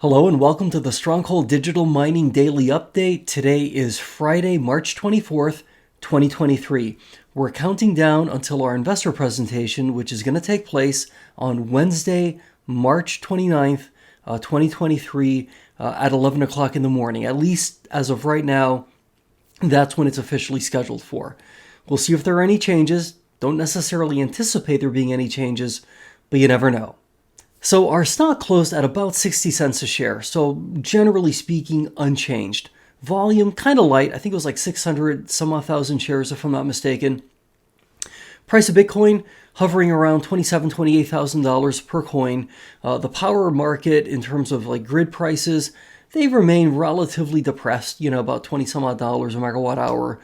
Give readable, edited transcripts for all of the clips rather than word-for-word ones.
Hello and welcome to the Stronghold Digital Mining Daily Update. Today is Friday, March 24th, 2023. We're counting down until our investor presentation, which is going to take place on Wednesday, March 29th, 2023 at 11 o'clock in the morning. At least as of right now, that's when it's officially scheduled for. We'll see if there are any changes. Don't necessarily anticipate there being any changes, but you never know. So our stock closed at about 60 cents a share. So generally speaking, unchanged. Volume kind of light. I think it was like 600 some odd thousand shares if I'm not mistaken. Price of Bitcoin hovering around $27,000, $28,000 per coin. The power market in terms of like grid prices, they remain relatively depressed, about 20 some odd dollars a megawatt hour,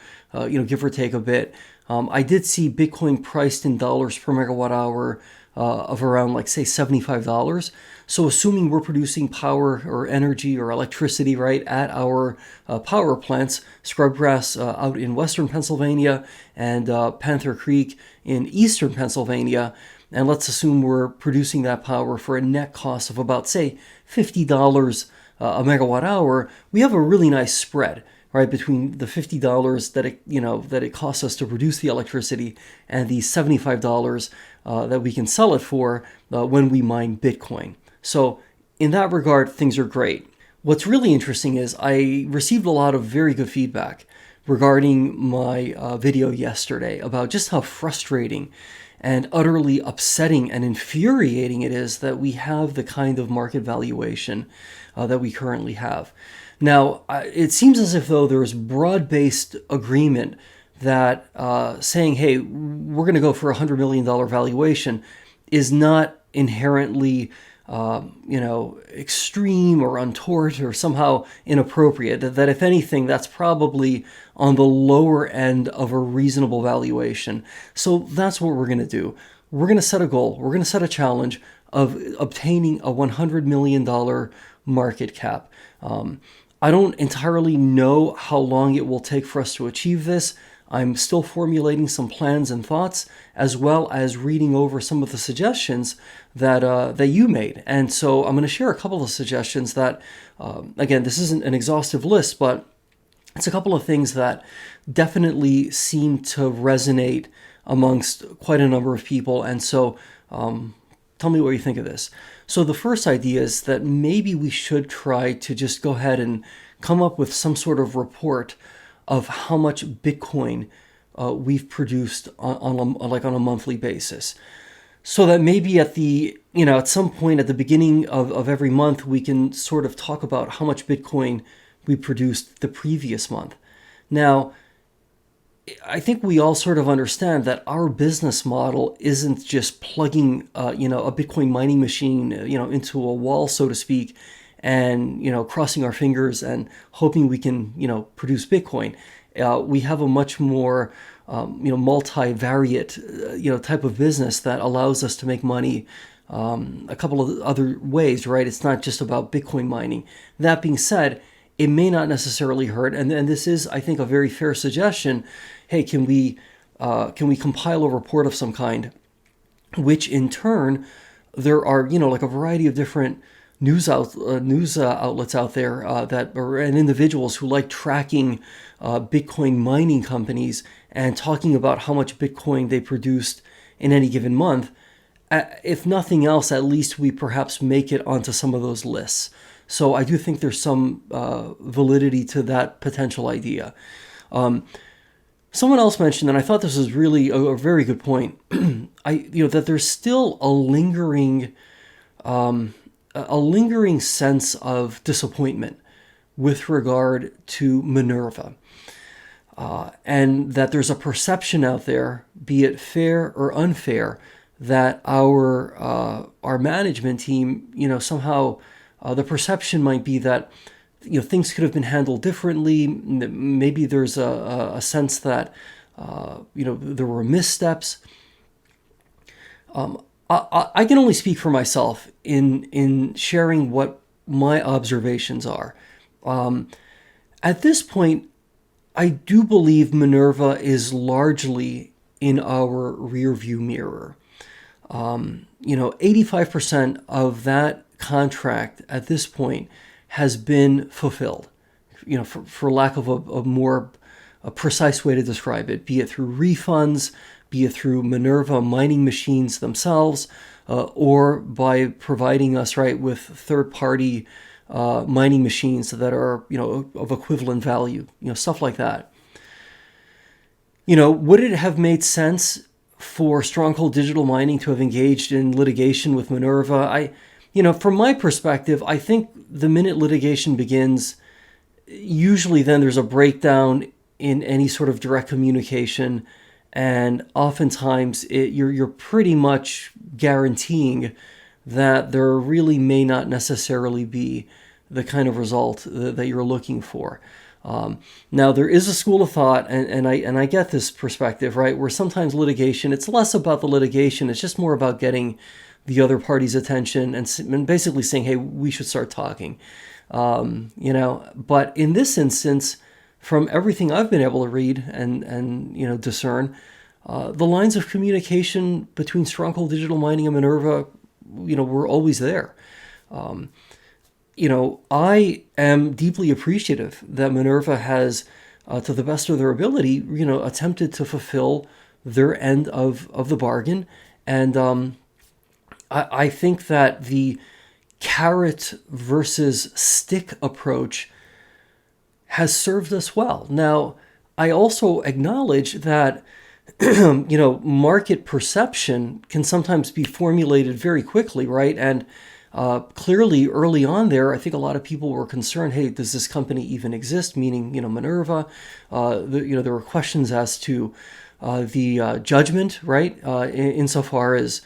give or take a bit. I did see Bitcoin priced in dollars per megawatt hour of around like say $75. So assuming we're producing power or energy or electricity right at our power plants, Scrubgrass out in western Pennsylvania and Panther Creek in eastern Pennsylvania, and let's assume we're producing that power for a net cost of about say $50 a megawatt hour, we have a really nice spread, right, between the $50 that it costs us to produce the electricity and the $75 that we can sell it for when we mine Bitcoin. So in that regard, things are great. What's really interesting is I received a lot of very good feedback regarding my video yesterday about just how frustrating and utterly upsetting and infuriating it is that we have the kind of market valuation that we currently have. Now, it seems as if though there is broad-based agreement that saying, hey, we're going to go for a $100 million valuation is not inherently, extreme or untoward or somehow inappropriate. That if anything, that's probably on the lower end of a reasonable valuation. So that's what we're going to do. We're going to set a goal. We're going to set a challenge of obtaining a $100 million market cap. I don't entirely know how long it will take for us to achieve this. I'm still formulating some plans and thoughts, as well as reading over some of the suggestions that you made. And so I'm going to share a couple of suggestions that, again, this isn't an exhaustive list, but it's a couple of things that definitely seem to resonate amongst quite a number of people. And so tell me what you think of this. So the first idea is that maybe we should try to just go ahead and come up with some sort of report of how much Bitcoin we've produced on a monthly basis. So that maybe at some point at the beginning of every month, we can sort of talk about how much Bitcoin we produced the previous month. Now, I think we all sort of understand that our business model isn't just plugging, a Bitcoin mining machine, into a wall, so to speak, and, crossing our fingers and hoping we can, produce Bitcoin. We have a much more, multivariate, type of business that allows us to make money a couple of other ways, right? It's not just about Bitcoin mining. That being said, it may not necessarily hurt, and this is, I think, a very fair suggestion. Hey, can we compile a report of some kind, which in turn, there are, like a variety of different news outlets out there and individuals who like tracking Bitcoin mining companies and talking about how much Bitcoin they produced in any given month. If nothing else, at least we perhaps make it onto some of those lists. So I do think there's some validity to that potential idea. Someone else mentioned, and I thought this was really a very good point, that there's still a lingering sense of disappointment with regard to MinerVa. And that there's a perception out there, be it fair or unfair, that our management team, somehow the perception might be that things could have been handled differently. Maybe there's a sense that there were missteps. I can only speak for myself in sharing what my observations are. At this point, I do believe MinerVa is largely in our rearview mirror. 85% of that contract at this point has been fulfilled, for lack of a more precise way to describe it, be it through refunds, be it through MinerVa mining machines themselves, or by providing us, right, with third-party mining machines that are, of equivalent value, stuff like that. Would it have made sense for Stronghold Digital Mining to have engaged in litigation with MinerVa? From my perspective, I think the minute litigation begins, usually then there's a breakdown in any sort of direct communication, and oftentimes you're pretty much guaranteeing that there really may not necessarily be the kind of result that you're looking for. Now, there is a school of thought, and I get this perspective, right, where sometimes litigation, it's less about the litigation, it's just more about getting the other party's attention and basically saying, hey, we should start talking. But in this instance, from everything I've been able to read and discern, the lines of communication between Stronghold Digital Mining and MinerVa, were always there. I am deeply appreciative that MinerVa has, to the best of their ability, attempted to fulfill their end of the bargain. And I think that the carrot versus stick approach has served us well. Now, I also acknowledge that, market perception can sometimes be formulated very quickly, right? And clearly, early on there, I think a lot of people were concerned, hey, does this company even exist? Meaning, MinerVa. There were questions as to the judgment, right? Insofar as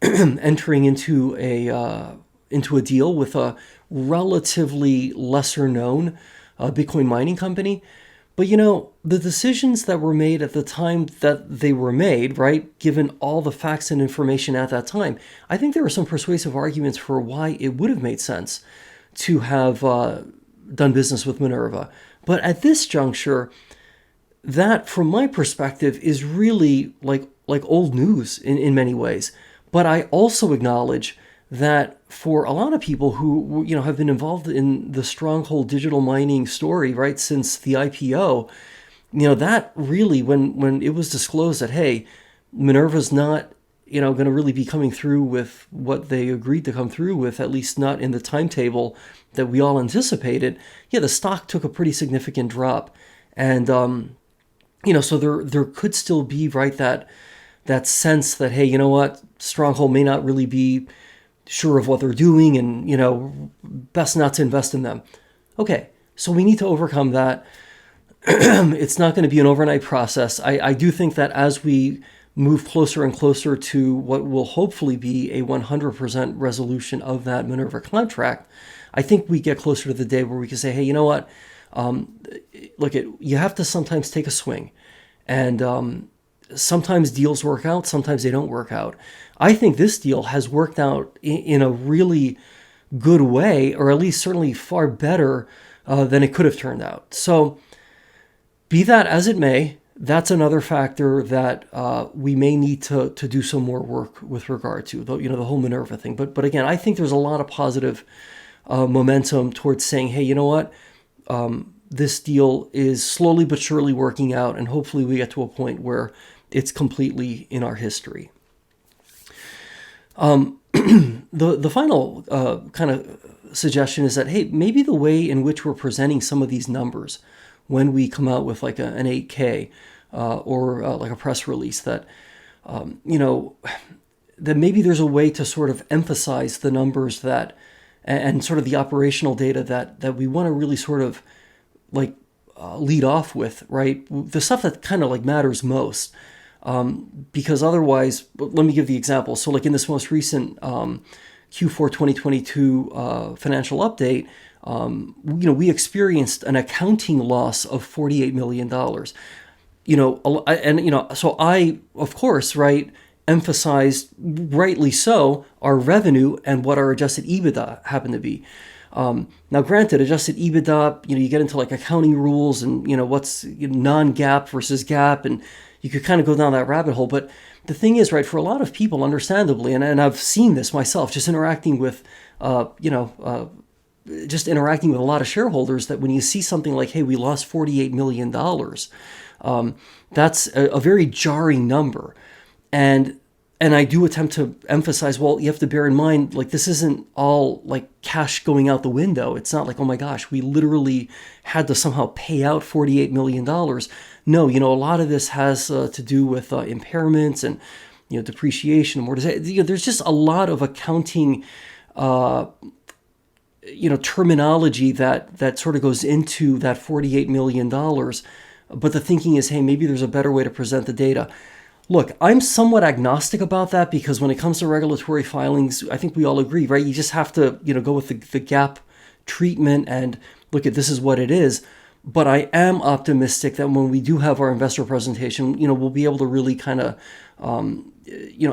entering into a deal with a relatively lesser known Bitcoin mining company. But, the decisions that were made at the time that they were made, right, given all the facts and information at that time, I think there were some persuasive arguments for why it would have made sense to have done business with MinerVa. But at this juncture, that, from my perspective, is really like old news in many ways. But I also acknowledge that for a lot of people who have been involved in the Stronghold Digital Mining story, right, since the IPO, that really, when it was disclosed that, hey, MinerVa's not going to really be coming through with what they agreed to come through with, at least not in the timetable that we all anticipated, the stock took a pretty significant drop. And so there could still be, right, that sense that, hey, what, Stronghold may not really be sure of what they're doing, and best not to invest in them. Okay, so we need to overcome that. It's not going to be an overnight process. I do think that as we move closer and closer to what will hopefully be a 100% resolution of that MinerVa contract, I think we get closer to the day where we can say, hey, you know what? You have to sometimes take a swing, and sometimes deals work out, sometimes they don't work out. I think this deal has worked out in a really good way, or at least certainly far better than it could have turned out. So be that as it may, that's another factor that we may need to do some more work with regard to, the whole MinerVa thing. But again, I think there's a lot of positive momentum towards saying, hey, you know what? This deal is slowly but surely working out, and hopefully we get to a point where it's completely in our history. The final kind of suggestion is that, hey, maybe the way in which we're presenting some of these numbers when we come out with like an 8K or like a press release, that, that maybe there's a way to sort of emphasize the numbers that and sort of the operational data that we want to really sort of like lead off with, right? The stuff that kind of like matters most. Because otherwise, let me give the example. So like in this most recent Q4 2022 financial update, we experienced an accounting loss of $48 million. So I, of course, right, emphasized, rightly so, our revenue and what our adjusted EBITDA happened to be. Now, granted, adjusted EBITDA, you get into like accounting rules and, what's non-GAAP versus GAAP, and you could kind of go down that rabbit hole, but the thing is, right, for a lot of people, understandably, and I've seen this myself, just interacting with, just interacting with a lot of shareholders, that when you see something like, hey, we lost $48 million, that's a very jarring number. And I do attempt to emphasize, well, you have to bear in mind, like, this isn't all like cash going out the window. It's not like, oh my gosh, we literally had to somehow pay out $48 million. No, a lot of this has to do with impairments and, depreciation, amortization. There's just a lot of accounting, terminology that sort of goes into that $48 million. But the thinking is, hey, maybe there's a better way to present the data. Look, I'm somewhat agnostic about that, because when it comes to regulatory filings, I think we all agree, right? You just have to, go with the GAAP treatment and look at, this is what it is. But I am optimistic that when we do have our investor presentation, we'll be able to really kind of,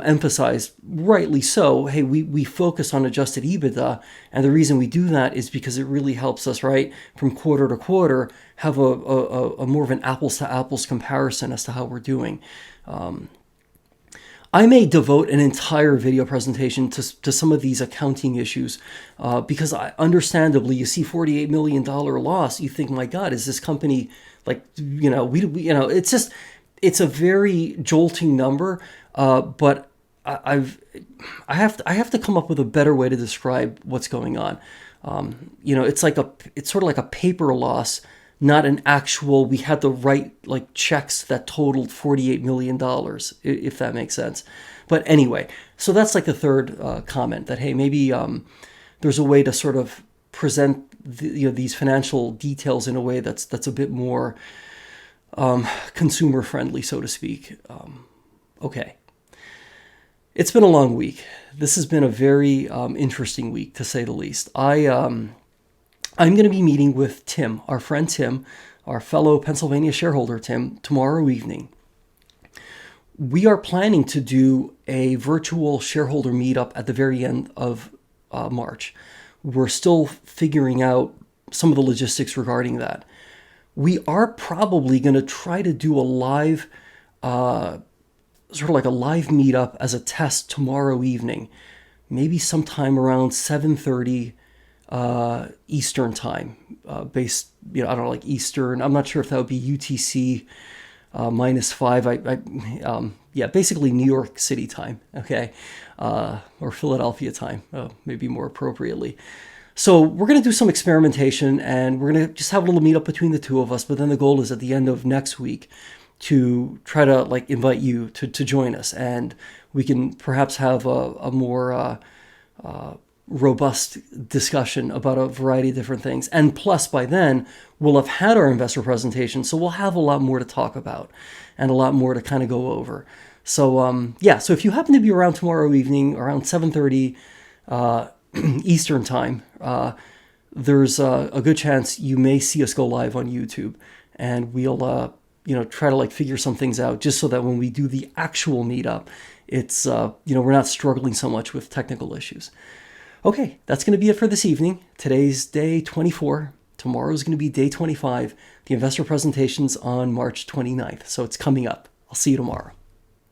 emphasize, rightly so, hey, we focus on adjusted EBITDA. And the reason we do that is because it really helps us, right, from quarter to quarter, have a more of an apples to apples comparison as to how we're doing. I may devote an entire video presentation to some of these accounting issues, because understandably, you see $48 million loss, you think, my God, is this company like, it's a very jolting number, but I have to come up with a better way to describe what's going on. It's sort of like a paper loss, not an actual, we had to write like checks that totaled $48 million, if that makes sense. But anyway, so that's like the third comment, that, hey, maybe there's a way to sort of present these financial details in a way that's a bit more consumer friendly, so to speak. Okay. It's been a long week. This has been a very interesting week, to say the least. I'm going to be meeting with Tim, our friend Tim, our fellow Pennsylvania shareholder Tim, tomorrow evening. We are planning to do a virtual shareholder meetup at the very end of March. We're still figuring out some of the logistics regarding that. We are probably going to try to do a live, sort of like a live meetup as a test tomorrow evening, maybe sometime around 7:30 Eastern time, based, I don't know, like Eastern. I'm not sure if that would be UTC -5. Yeah, basically New York City time, okay, or Philadelphia time, maybe more appropriately. So we're going to do some experimentation, and we're going to just have a little meetup between the two of us. But then the goal is at the end of next week to try to like invite you to join us, and we can perhaps have a more robust discussion about a variety of different things. And plus, by then, we'll have had our investor presentation, so we'll have a lot more to talk about and a lot more to kind of go over. So, so if you happen to be around tomorrow evening, around 7:30 Eastern time, there's a good chance you may see us go live on YouTube, and we'll, try to like figure some things out, just so that when we do the actual meetup, it's, we're not struggling so much with technical issues. Okay, that's going to be it for this evening. Today's day 24. Tomorrow's going to be day 25. The investor presentation's on March 29th, so it's coming up. I'll see you tomorrow.